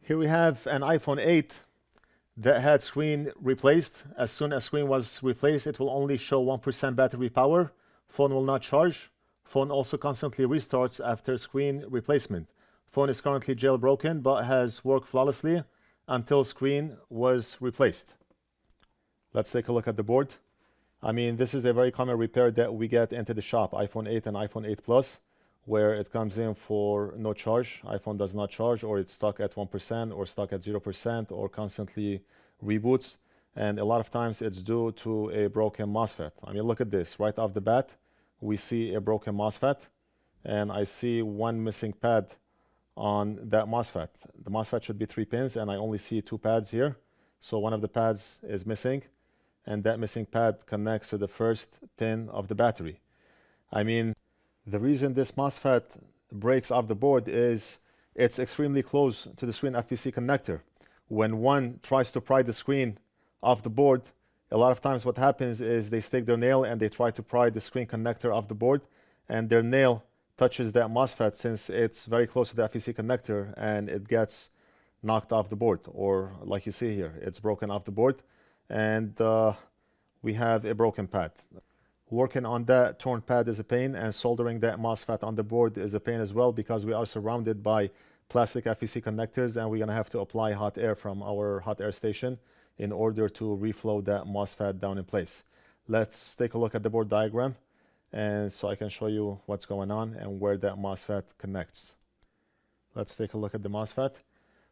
Here we have an iPhone 8 that had screen replaced. As soon as screen was replaced, it will only show 1% battery power. Phone will not charge. Phone also constantly restarts after screen replacement. Phone is currently jailbroken but has worked flawlessly until screen was replaced. Let's take a look at the board. I mean, this is a very common repair that we get into the shop, iPhone 8 and iPhone 8 Plus, where it comes in for no charge. iPhone does not charge, or it's stuck at 1% or stuck at 0% or constantly reboots. And a lot of times it's due to a broken Mosfet. I mean, look at this. Right off the bat, we see a broken Mosfet, and I see one missing pad on that Mosfet. The Mosfet should be 3 pins, and I only see 2 pads here. So one of the pads is missing, and that missing pad connects to the first pin of the battery. I mean, the reason this Mosfet breaks off the board is it's extremely close to the screen FPC connector. When one tries to pry the screen off the board, a lot of times what happens is they stick their nail and they try to pry the screen connector off the board, and their nail touches that Mosfet since it's very close to the FPC connector, and it gets knocked off the board, or like you see here, it's broken off the board, and we have a broken pad. Working on that torn pad is a pain, and soldering that Mosfet on the board is a pain as well, because we are surrounded by plastic FEC connectors, and we're going to have to apply hot air from our hot air station in order to reflow that Mosfet down in place. Let's take a look at the board diagram, and so I can show you what's going on and where that Mosfet connects. Let's take a look at the Mosfet.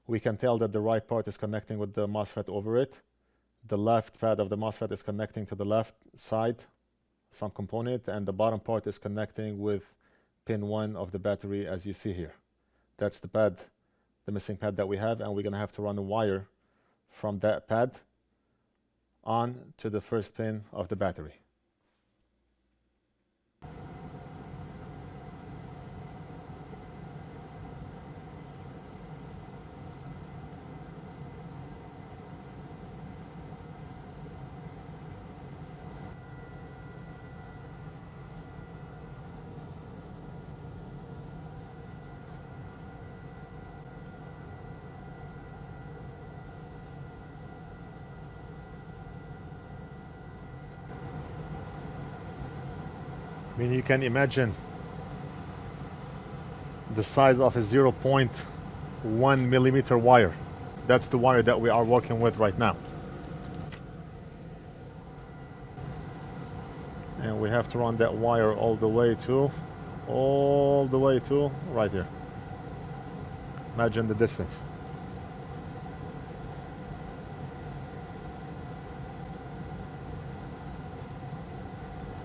We can tell that the right part is connecting with the Mosfet over it. The left pad of the Mosfet is connecting to the left side, some component, and the bottom part is connecting with pin 1 of the battery, as you see here. That's the pad, the missing pad that we have, and we're going to have to run a wire from that pad on to the first pin of the battery. I mean, you can imagine the size of a 0.1 millimeter wire. That's the wire that we are working with right now. And we have to run that wire all the way to right here. Imagine the distance.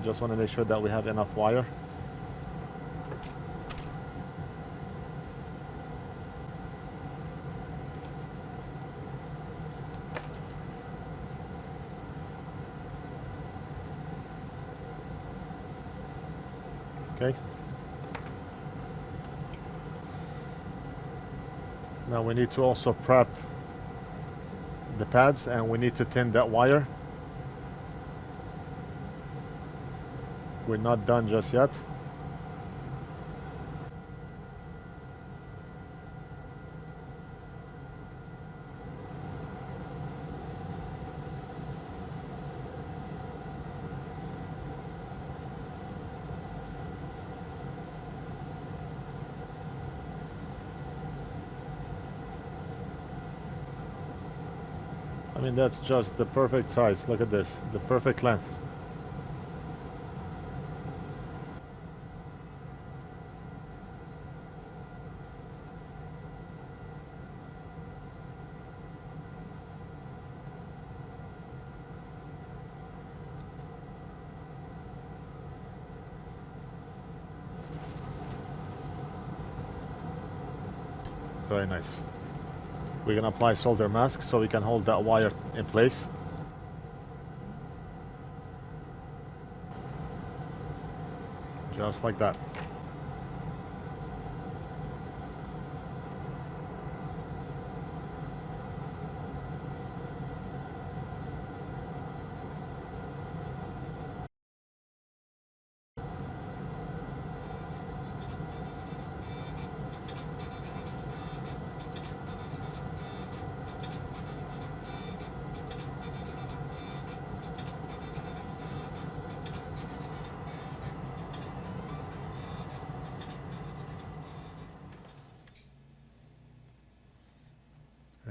Just want to make sure that we have enough wire. Okay. Now we need to also prep the pads, and we need to tin that wire. We're not done just yet. I mean, that's just the perfect size. Look at this, the perfect length. Very nice. We're gonna apply solder mask so we can hold that wire in place. Just like that.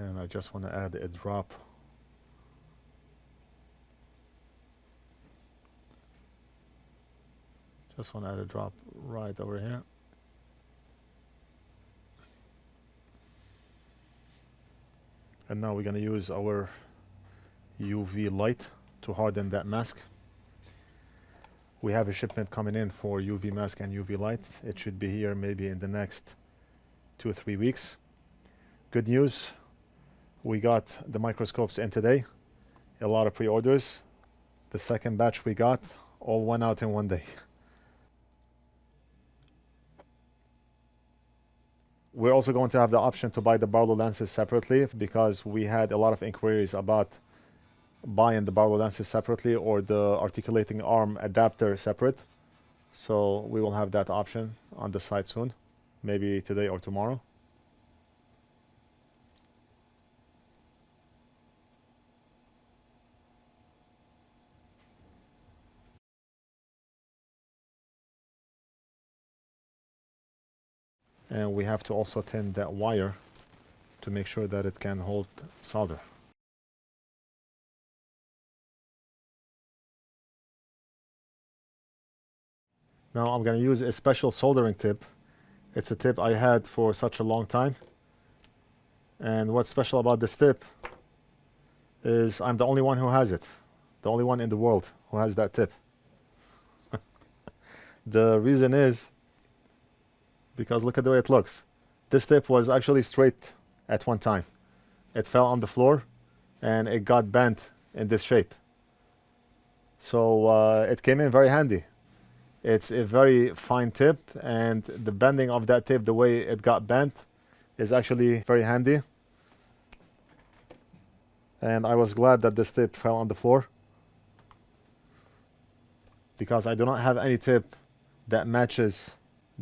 And I just want to add a drop. Just want to add a drop right over here. And now we're going to use our UV light to harden that mask. We have a shipment coming in for UV mask and UV light. It should be here maybe in the next 2 or 3 weeks. Good news, we got the microscopes in today. A lot of pre-orders. The second batch we got all went out in one day. We're also going to have the option to buy the Barlow lenses separately, because we had a lot of inquiries about buying the Barlow lenses separately or the articulating arm adapter separate. So we will have that option on the site soon, maybe today or tomorrow. And we have to also tin that wire to make sure that it can hold solder. Now I'm going to use a special soldering tip. It's a tip I had for such a long time. And what's special about this tip is I'm the only one who has it. The only one in the world who has that tip. The reason is because look at the way it looks. This tip was actually straight at one time. It fell on the floor and it got bent in this shape. So it came in very handy. It's a very fine tip, and the bending of that tip, the way it got bent, is actually very handy. And I was glad that this tip fell on the floor, because I do not have any tip that matches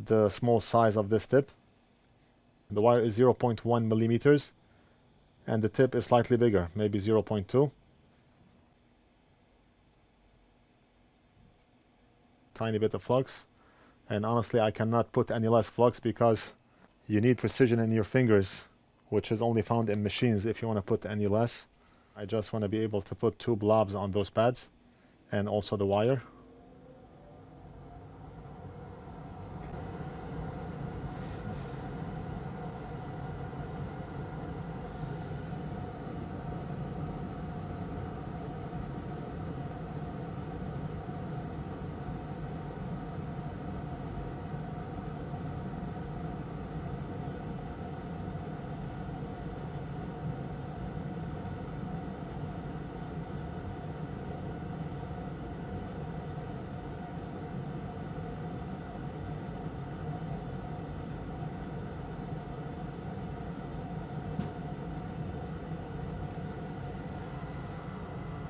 the small size of this tip. The wire is 0.1 millimeters and the tip is slightly bigger, maybe 0.2. Tiny bit of flux, and honestly I cannot put any less flux because you need precision in your fingers, which is only found in machines if you want to put any less. I just want to be able to put 2 blobs on those pads and also the wire.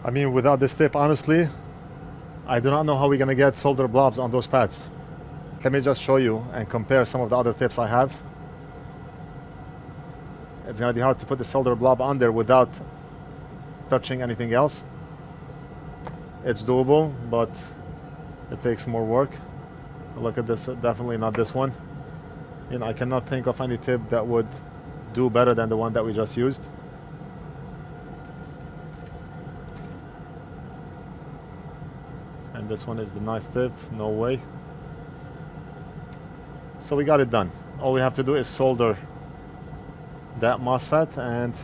I mean, without this tip, honestly, I do not know how we're going to get solder blobs on those pads. Let me just show you and compare some of the other tips I have. It's going to be hard to put the solder blob on there without touching anything else. It's doable, but it takes more work. Look at this, definitely not this one. You know, I cannot think of any tip that would do better than the one that we just used. And this one is the knife tip, no way. So we got it done. All we have to do is solder that Mosfet and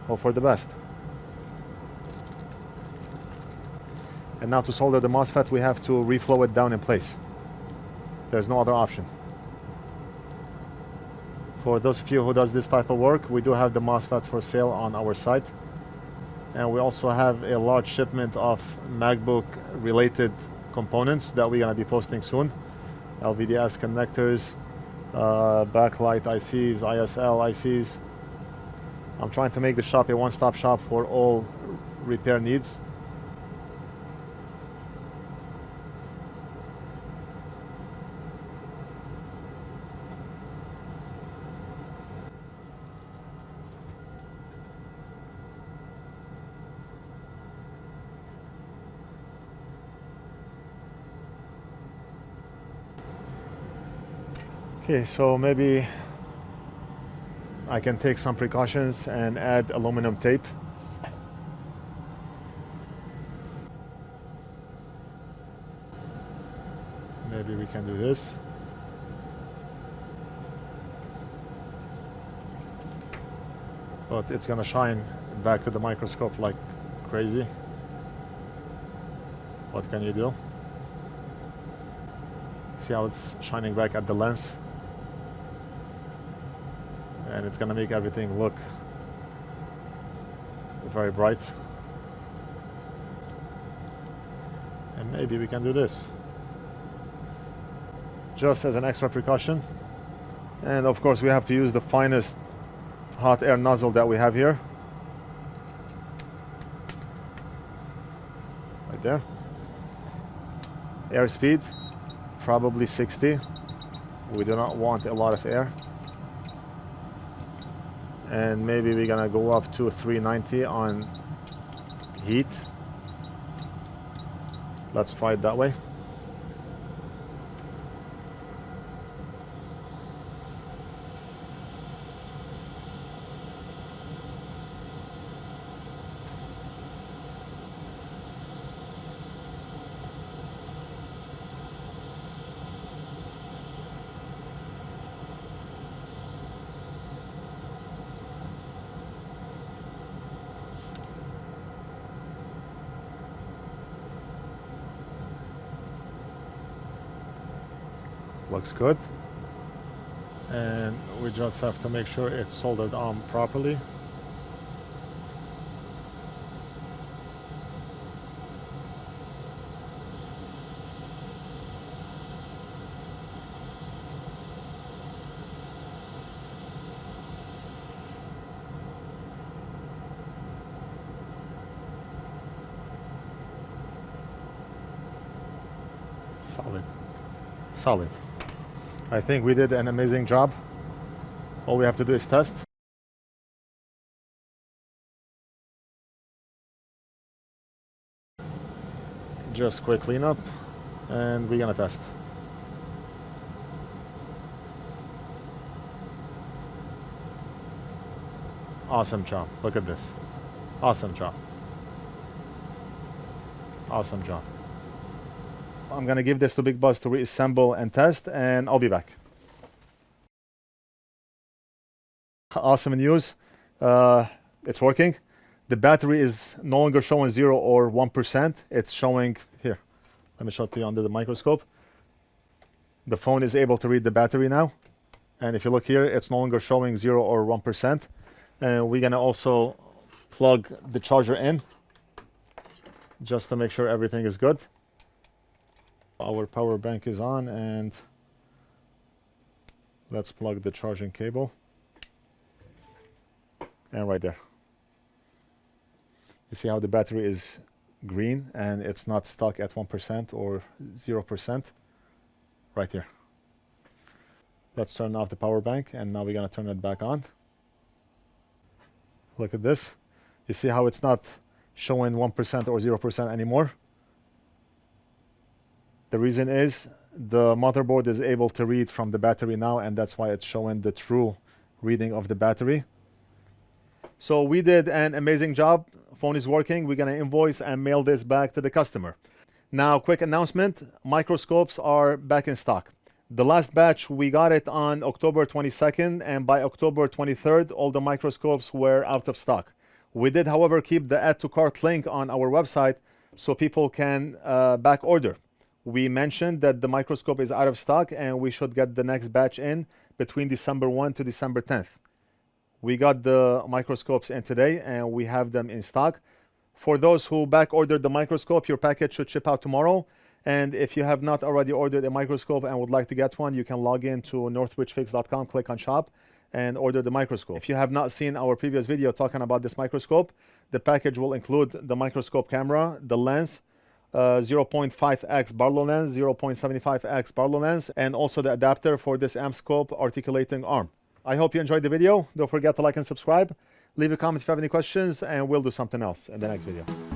hope for the best. And now to solder the Mosfet, we have to reflow it down in place. There's no other option. For those of you who does this type of work, we do have the Mosfets for sale on our site. And we also have a large shipment of MacBook related components that we're going to be posting soon. LVDS connectors, backlight ICs, ISL ICs. I'm trying to make the shop a one-stop shop for all repair needs. Okay, so maybe I can take some precautions and add aluminum tape. Maybe we can do this. But it's gonna shine back to the microscope like crazy. What can you do? See how it's shining back at the lens? And it's gonna make everything look very bright. And maybe we can do this, just as an extra precaution. And of course we have to use the finest hot air nozzle that we have here. Right there. Air speed, probably 60. We do not want a lot of air. And maybe we're gonna go up to 390 on heat. Let's try it that way. Looks good. And we just have to make sure it's soldered on properly. Solid. Solid. I think we did an amazing job. All we have to do is test. Just quick cleanup, and we're gonna test. Awesome job. Look at this. Awesome job. Awesome job. I'm gonna give this to Big Buzz to reassemble and test, and I'll be back. Awesome news. It's working. The battery is no longer showing 0 or 1%. It's showing here. Let me show it to you under the microscope. The phone is able to read the battery now. And if you look here, it's no longer showing 0 or 1%. And we're gonna also plug the charger in just to make sure everything is good. Our power bank is on, and let's plug the charging cable. And right there. You see how the battery is green and it's not stuck at 1% or 0%? Right here. Let's turn off the power bank, and now we're gonna turn it back on. Look at this. You see how it's not showing 1% or 0% anymore? The reason is the motherboard is able to read from the battery now, and that's why it's showing the true reading of the battery. So we did an amazing job. Phone is working. We're gonna invoice and mail this back to the customer. Now, quick announcement, microscopes are back in stock. The last batch, we got it on October 22nd, and by October 23rd, all the microscopes were out of stock. We did, however, keep the add to cart link on our website so people can back order. We mentioned that the microscope is out of stock and we should get the next batch in between December 1 to December 10th. We got the microscopes in today and we have them in stock. For those who back ordered the microscope, your package should ship out tomorrow. And if you have not already ordered a microscope and would like to get one, you can log in to NorthridgeFix.com, click on shop, and order the microscope. If you have not seen our previous video talking about this microscope, the package will include the microscope camera, the lens, 0.5x Barlow lens, 0.75x Barlow lens, and also the adapter for this Amscope articulating arm. I hope you enjoyed the video. Don't forget to like and subscribe. Leave a comment if you have any questions, and we'll do something else in the next video.